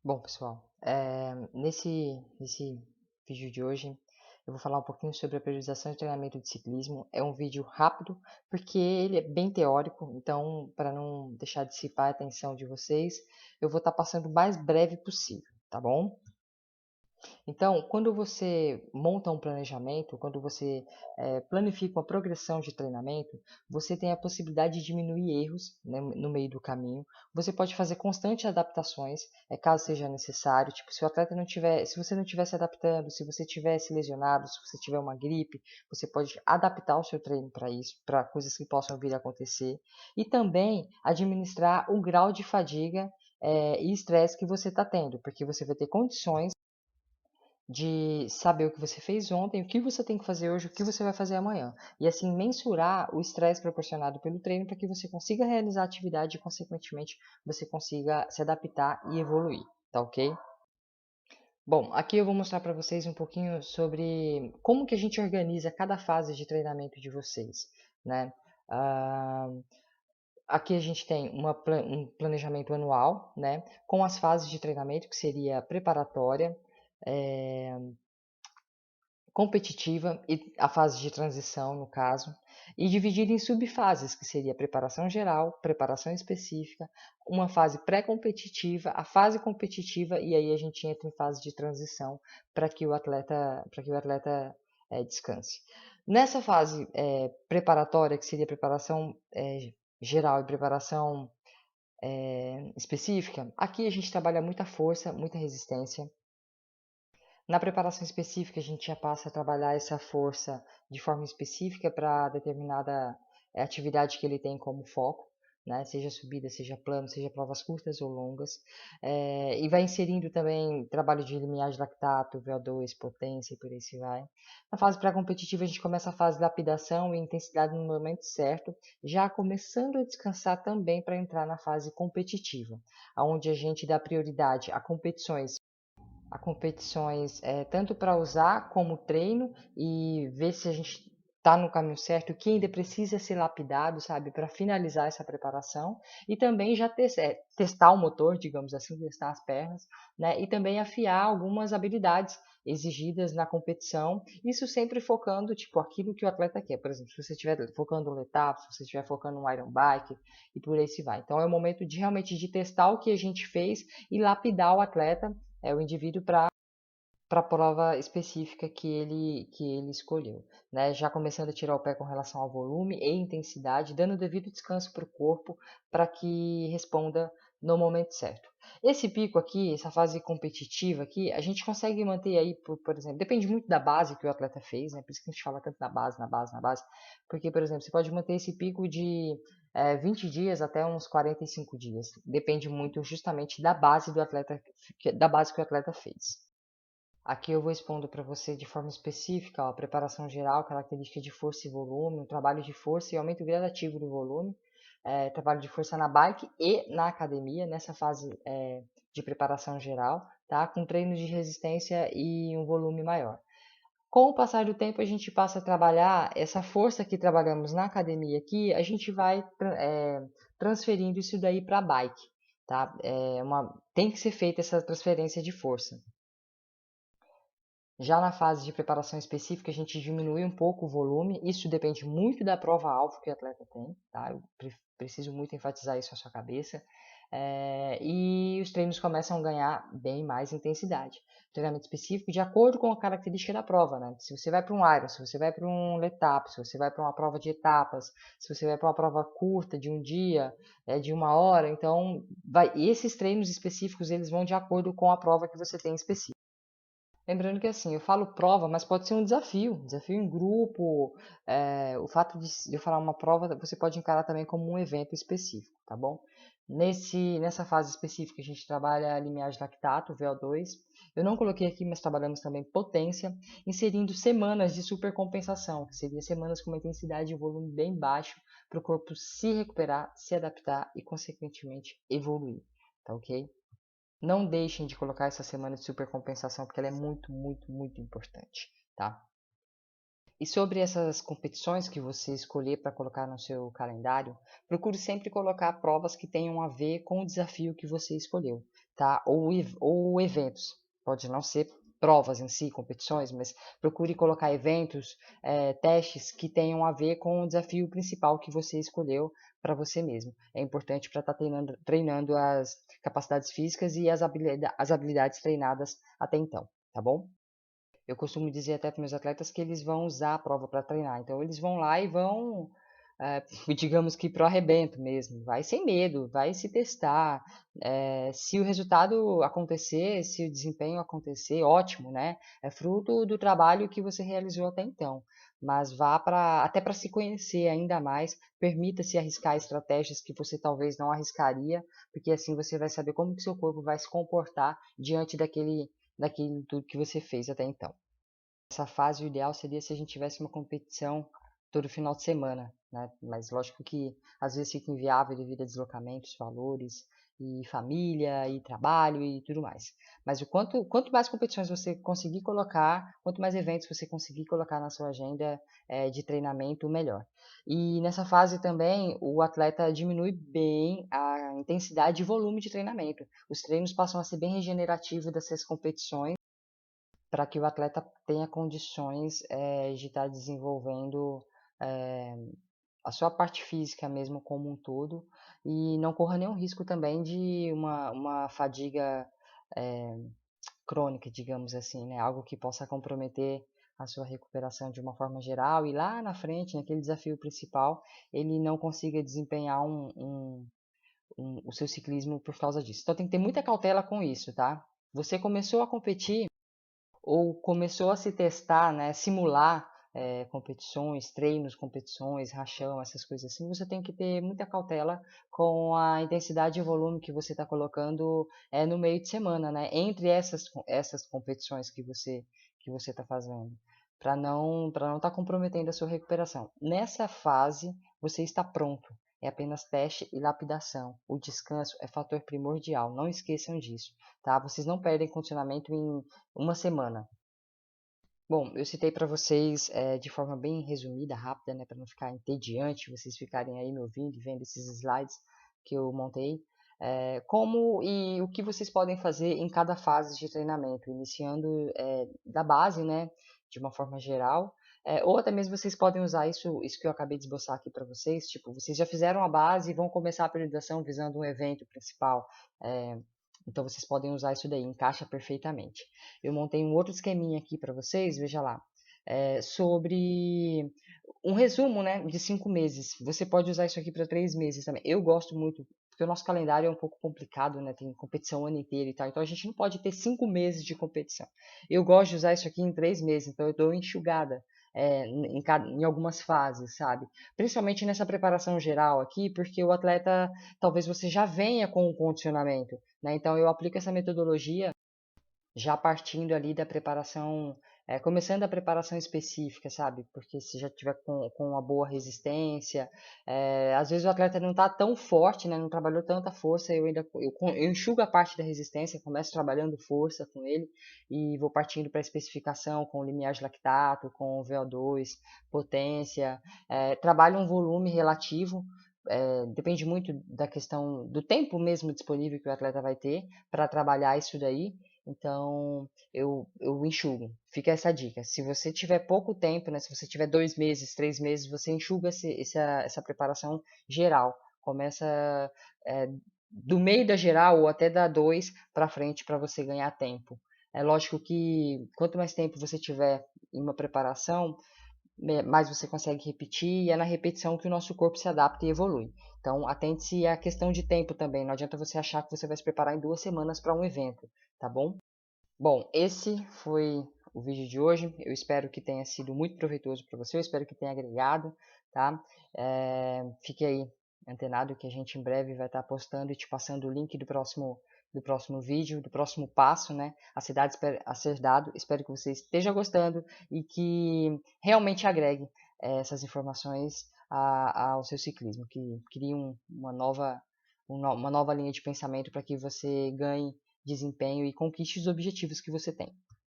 Bom, pessoal, nesse vídeo de hoje eu vou falar um pouquinho sobre a periodização e treinamento de ciclismo. É um vídeo rápido porque ele é bem teórico, então para não deixar dissipar a atenção de vocês, eu vou estar passando o mais breve possível, tá bom? Então, quando você monta um planejamento, quando você planifica uma progressão de treinamento, você tem a possibilidade de diminuir erros, né, no meio do caminho. Você pode fazer constantes adaptações, caso seja necessário. Tipo, se o atleta não tiver, se você não estiver se adaptando, se você estiver se lesionado, se você tiver uma gripe, você pode adaptar o seu treino para isso, para coisas que possam vir a acontecer. E também administrar o grau de fadiga e estresse que você está tendo, porque você vai ter condições de saber o que você fez ontem, o que você tem que fazer hoje, o que você vai fazer amanhã. E assim mensurar o estresse proporcionado pelo treino para que você consiga realizar a atividade e, consequentemente, você consiga se adaptar e evoluir, tá ok? Bom, aqui eu vou mostrar para vocês um pouquinho sobre como que a gente organiza cada fase de treinamento de vocês, né? Ah, aqui a gente tem um planejamento anual, né? Com as fases de treinamento, que seria preparatória, é, competitiva e a fase de transição, no caso, e dividido em subfases, que seria preparação geral, preparação específica, uma fase pré-competitiva, a fase competitiva e aí a gente entra em fase de transição para que o atleta descanse. Nessa fase preparatória, que seria preparação geral e preparação específica, aqui a gente trabalha muita força, muita resistência. Na preparação específica, a gente já passa a trabalhar essa força de forma específica para determinada atividade que ele tem como foco, né? Seja subida, seja plano, seja provas curtas ou longas. E vai inserindo também trabalho de limiar de lactato, VO2, potência e por aí se vai. Na fase pré-competitiva, a gente começa a fase de lapidação e intensidade no momento certo, já começando a descansar também para entrar na fase competitiva, onde a gente dá prioridade a competições tanto para usar como treino e ver se a gente está no caminho certo, o que ainda precisa ser lapidado, sabe, para finalizar essa preparação e também já testar o motor, digamos assim, testar as pernas, né, e também afiar algumas habilidades exigidas na competição, isso sempre focando, tipo, aquilo que o atleta quer. Por exemplo, se você estiver focando no letap, se você estiver focando no iron bike e por aí se vai. Então é o momento de realmente de testar o que a gente fez e lapidar o atleta, o indivíduo para a prova específica que ele escolheu, né? Já começando a tirar o pé com relação ao volume e intensidade, dando devido descanso para o corpo para que responda no momento certo. Esse pico aqui, essa fase competitiva aqui, a gente consegue manter aí, por exemplo, depende muito da base que o atleta fez, né? Por isso que a gente fala tanto na base, porque, por exemplo, você pode manter esse pico de 20 dias até uns 45 dias. Depende muito justamente da base do atleta, da base que o atleta fez. Aqui eu vou expondo para você de forma específica ó, a preparação geral, característica de força e volume, um trabalho de força e aumento gradativo do volume, trabalho de força na bike e na academia, nessa fase de preparação geral, tá? Com treinos de resistência e um volume maior. Com o passar do tempo, a gente passa a trabalhar essa força que trabalhamos na academia aqui, a gente vai transferindo isso daí para a bike, tá? Tem que ser feita essa transferência de força. Já na fase de preparação específica, a gente diminui um pouco o volume. Isso depende muito da prova-alvo que o atleta tem, tá? Eu preciso muito enfatizar isso na sua cabeça. E os treinos começam a ganhar bem mais intensidade. Treinamento específico de acordo com a característica da prova, né? Se você vai para um Iron, se você vai para um Letap, se você vai para uma prova de etapas, se você vai para uma prova curta de um dia, de uma hora, então esses treinos específicos eles vão de acordo com a prova que você tem específica. Lembrando que assim, eu falo prova, mas pode ser um desafio em grupo. O fato de eu falar uma prova, você pode encarar também como um evento específico, tá bom? Nessa fase específica, a gente trabalha limiar de lactato, VO2. Eu não coloquei aqui, mas trabalhamos também potência, inserindo semanas de supercompensação, que seria semanas com uma intensidade e volume bem baixo, para o corpo se recuperar, se adaptar e, consequentemente, evoluir, tá ok? Não deixem de colocar essa semana de supercompensação, porque ela é muito, muito, muito importante, tá? E sobre essas competições que você escolher para colocar no seu calendário, procure sempre colocar provas que tenham a ver com o desafio que você escolheu, tá? Ou eventos. Pode não ser provas em si, competições, mas procure colocar eventos, testes que tenham a ver com o desafio principal que você escolheu para você mesmo. É importante para estar treinando as capacidades físicas e as habilidades treinadas até então, tá bom? Eu costumo dizer até para meus atletas que eles vão usar a prova para treinar. Então, eles vão lá e vão, é, digamos que pro arrebento mesmo. Vai sem medo, vai se testar. Se o resultado acontecer, se o desempenho acontecer, ótimo, né? É fruto do trabalho que você realizou até então. Mas vá para até para se conhecer ainda mais, permita-se arriscar estratégias que você talvez não arriscaria, porque assim você vai saber como que seu corpo vai se comportar diante daquilo tudo que você fez até então. Essa fase, o ideal seria se a gente tivesse uma competição todo final de semana, né? Mas lógico que às vezes fica inviável devido a deslocamentos, valores, e família, e trabalho e tudo mais. Mas quanto mais competições você conseguir colocar, quanto mais eventos você conseguir colocar na sua agenda de treinamento, melhor. E nessa fase também, o atleta diminui bem a intensidade e volume de treinamento. Os treinos passam a ser bem regenerativos dessas competições, para que o atleta tenha condições de estar desenvolvendo é, a sua parte física mesmo como um todo e não corra nenhum risco também de uma fadiga é, crônica, digamos assim, né? Algo que possa comprometer a sua recuperação de uma forma geral e lá na frente, naquele desafio principal, ele não consiga desempenhar o seu ciclismo por causa disso. Então tem que ter muita cautela com isso, tá? Você começou a competir ou começou a se testar, né, simular competições, treinos, competições, rachão, essas coisas assim, você tem que ter muita cautela com a intensidade e volume que você está colocando no meio de semana, né, entre essas competições que você está fazendo, para não estar comprometendo a sua recuperação. Nessa fase, você está pronto. É apenas teste e lapidação. O descanso é fator primordial. Não esqueçam disso, tá? Vocês não perdem condicionamento em uma semana. Bom, eu citei para vocês de forma bem resumida, rápida, né, para não ficar entediante, vocês ficarem aí me ouvindo e vendo esses slides que eu montei, como e o que vocês podem fazer em cada fase de treinamento, iniciando da base, né, de uma forma geral, ou até mesmo vocês podem usar isso que eu acabei de esboçar aqui para vocês, tipo, vocês já fizeram a base e vão começar a periodização visando um evento principal, é, então vocês podem usar isso daí, encaixa perfeitamente. Eu montei um outro esqueminha aqui para vocês, veja lá, sobre um resumo, né, de 5 meses. Você pode usar isso aqui para 3 meses também. Eu gosto muito, porque o nosso calendário é um pouco complicado, né, tem competição o ano inteiro e tal, então a gente não pode ter 5 meses de competição. Eu gosto de usar isso aqui em 3 meses, então eu dou enxugada. Em algumas fases, sabe? Principalmente nessa preparação geral aqui, porque o atleta, talvez você já venha com o condicionamento, né? Então eu aplico essa metodologia já partindo ali da preparação, começando a preparação específica, sabe? Porque se já tiver com uma boa resistência, às vezes o atleta não está tão forte, né? Não trabalhou tanta força, eu enxugo a parte da resistência, começo trabalhando força com ele e vou partindo para a especificação com limiar de lactato, com VO2, potência, trabalho um volume relativo. Depende muito da questão do tempo mesmo disponível que o atleta vai ter para trabalhar isso daí. Então, eu enxugo. Fica essa dica. Se você tiver pouco tempo, né? Se você tiver 2 meses, 3 meses, você enxuga essa preparação geral. Começa é, do meio da geral ou até da 2 para frente para você ganhar tempo. É lógico que quanto mais tempo você tiver em uma preparação, mais você consegue repetir e é na repetição que o nosso corpo se adapta e evolui. Então, atente-se à questão de tempo também. Não adianta você achar que você vai se preparar em 2 semanas para um evento, tá bom? Bom, esse foi o vídeo de hoje. Eu espero que tenha sido muito proveitoso para você. Eu espero que tenha agregado, tá? Fique aí antenado que a gente em breve vai estar postando e te passando o link do próximo vídeo, do próximo passo, né? A ser dado. Espero que você esteja gostando e que realmente agregue essas informações ao seu ciclismo, que crie uma nova linha de pensamento para que você ganhe desempenho e conquiste os objetivos que você tem.